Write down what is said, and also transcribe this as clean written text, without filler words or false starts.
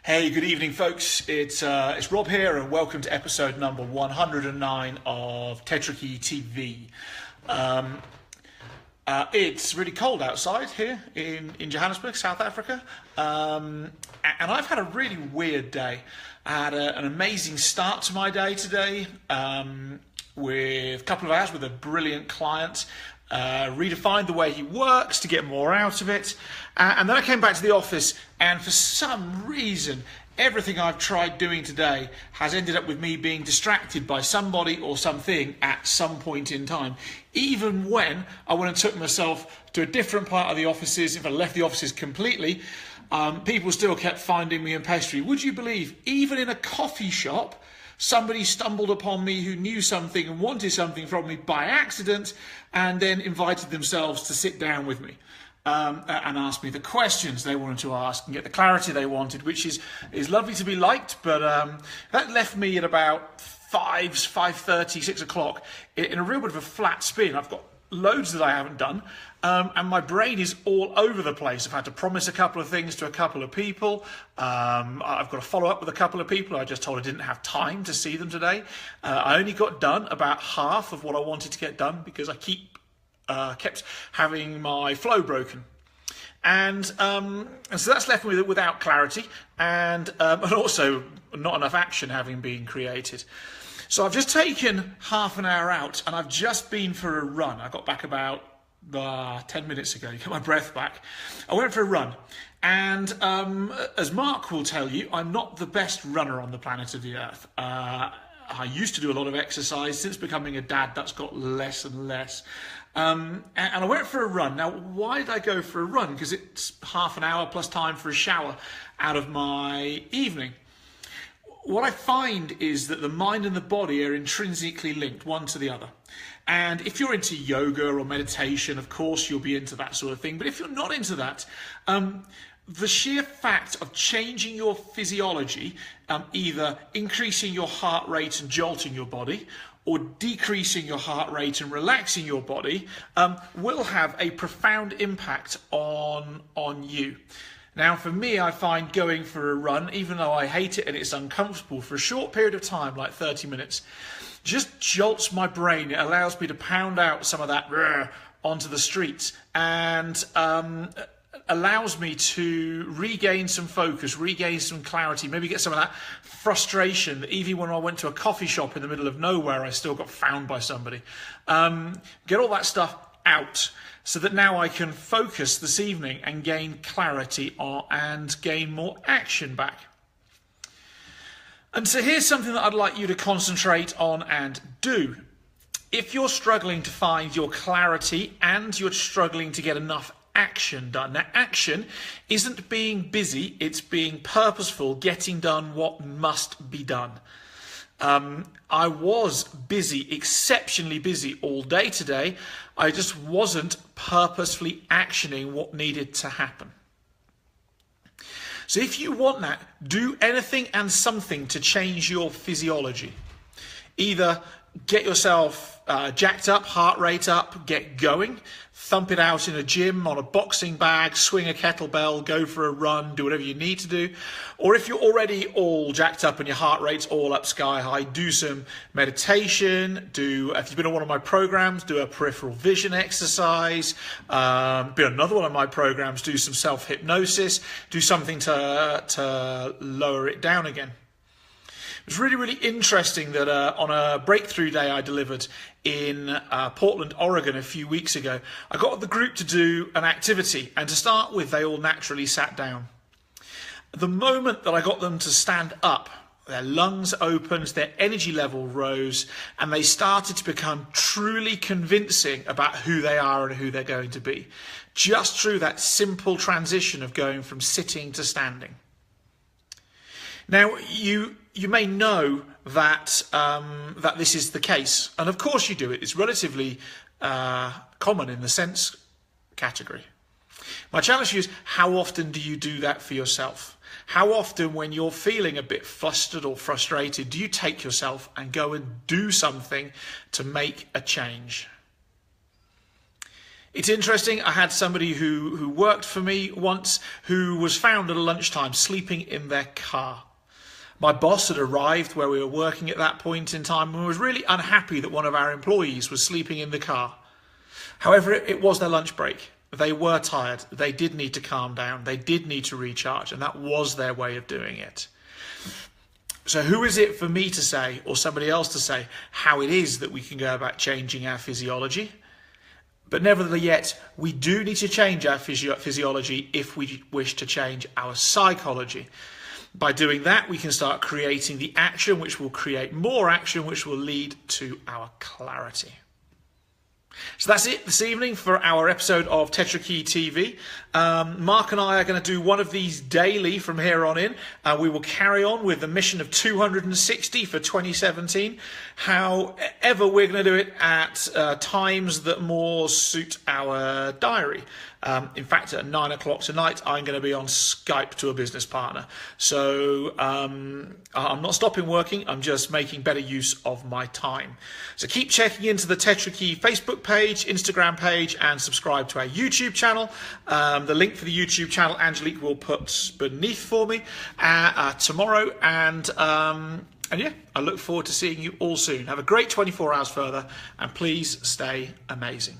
Hey, good evening, folks. It's Rob here, and welcome to episode number 109 of Tetrakey TV. It's really cold outside here in Johannesburg, South Africa, and I've had a really weird day. I had an amazing start to my day today with a couple of hours with a brilliant client. Redefined the way he works to get more out of it, and then I came back to the office, and for some reason everything I've tried doing today has ended up with me being distracted by somebody or something at some point in time. Even when I went and took myself to a different part of the offices, if I left the offices completely, people still kept finding me and pestering. Would you believe, even in a coffee shop, somebody stumbled upon me who knew something and wanted something from me by accident, and then invited themselves to sit down with me and ask me the questions they wanted to ask and get the clarity they wanted, which is lovely to be liked. But that left me at about 5:30, 6 o'clock in a real bit of a flat spin. I've got loads that I haven't done, and my brain is all over the place. I've had to promise a couple of things to a couple of people. I've got to follow up with a couple of people I just told I didn't have time to see them today. I only got done about half of what I wanted to get done because I kept having my flow broken. And so that's left me without clarity and also not enough action having been created. So I've just taken half an hour out, and I've just been for a run. I got back about 10 minutes ago. You get my breath back. I went for a run, and as Mark will tell you, I'm not the best runner on the planet of the Earth. I used to do a lot of exercise. Since becoming a dad, that's got less and less. And I went for a run. Now, why did I go for a run? Because it's half an hour plus time for a shower out of my evening. What I find is that the mind and the body are intrinsically linked, one to the other. And if you're into yoga or meditation, of course, you'll be into that sort of thing. But if you're not into that, the sheer fact of changing your physiology, either increasing your heart rate and jolting your body, or decreasing your heart rate and relaxing your body, will have a profound impact on you. Now, for me, I find going for a run, even though I hate it and it's uncomfortable, for a short period of time, like 30 minutes, just jolts my brain. It allows me to pound out some of that onto the streets, and allows me to regain some focus, regain some clarity, maybe get some of that frustration that even when I went to a coffee shop in the middle of nowhere, I still got found by somebody. Get all that stuff out so that now I can focus this evening and gain clarity and gain more action back. And so here's something that I'd like you to concentrate on and do. If you're struggling to find your clarity and you're struggling to get enough action done. Now, action isn't being busy, it's being purposeful, getting done what must be done. I was busy, exceptionally busy all day today. I just wasn't purposefully actioning what needed to happen. So if you want that, do anything and something to change your physiology. Either get yourself jacked up, heart rate up, get going, thump it out in a gym, on a boxing bag, swing a kettlebell, go for a run, do whatever you need to do. Or if you're already all jacked up and your heart rate's all up sky high, do some meditation, if you've been on one of my programs, do a peripheral vision exercise, be on another one of my programs, do some self-hypnosis, do something to lower it down again. It was really, really interesting that on a breakthrough day I delivered in Portland, Oregon a few weeks ago, I got the group to do an activity, and to start with, they all naturally sat down. The moment that I got them to stand up, their lungs opened, their energy level rose, and they started to become truly convincing about who they are and who they're going to be, just through that simple transition of going from sitting to standing. Now, you may know that that this is the case, and of course you do it. It's relatively common in the sense category. My challenge to you is, how often do you do that for yourself? How often, when you're feeling a bit flustered or frustrated, do you take yourself and go and do something to make a change? It's interesting, I had somebody who worked for me once who was found at a lunchtime sleeping in their car. My boss had arrived where we were working at that point in time and was really unhappy that one of our employees was sleeping in the car. However, it was their lunch break. They were tired. They did need to calm down. They did need to recharge, and that was their way of doing it. So who is it for me to say, or somebody else to say, how it is that we can go about changing our physiology? But nevertheless, yet, we do need to change our physiology if we wish to change our psychology. By doing that, we can start creating the action, which will create more action, which will lead to our clarity. So that's it this evening for our episode of Tetrakey TV. Mark and I are going to do one of these daily from here on in. We will carry on with the mission of 260 for 2017. However, we're going to do it at times that more suit our diary. In fact, at 9 o'clock tonight, I'm going to be on Skype to a business partner. So I'm not stopping working. I'm just making better use of my time. So keep checking into the Tetrakey Facebook page, Instagram page, and subscribe to our YouTube channel. The link for the YouTube channel, Angelique will put beneath for me tomorrow. And yeah, I look forward to seeing you all soon. Have a great 24 hours further, and please stay amazing.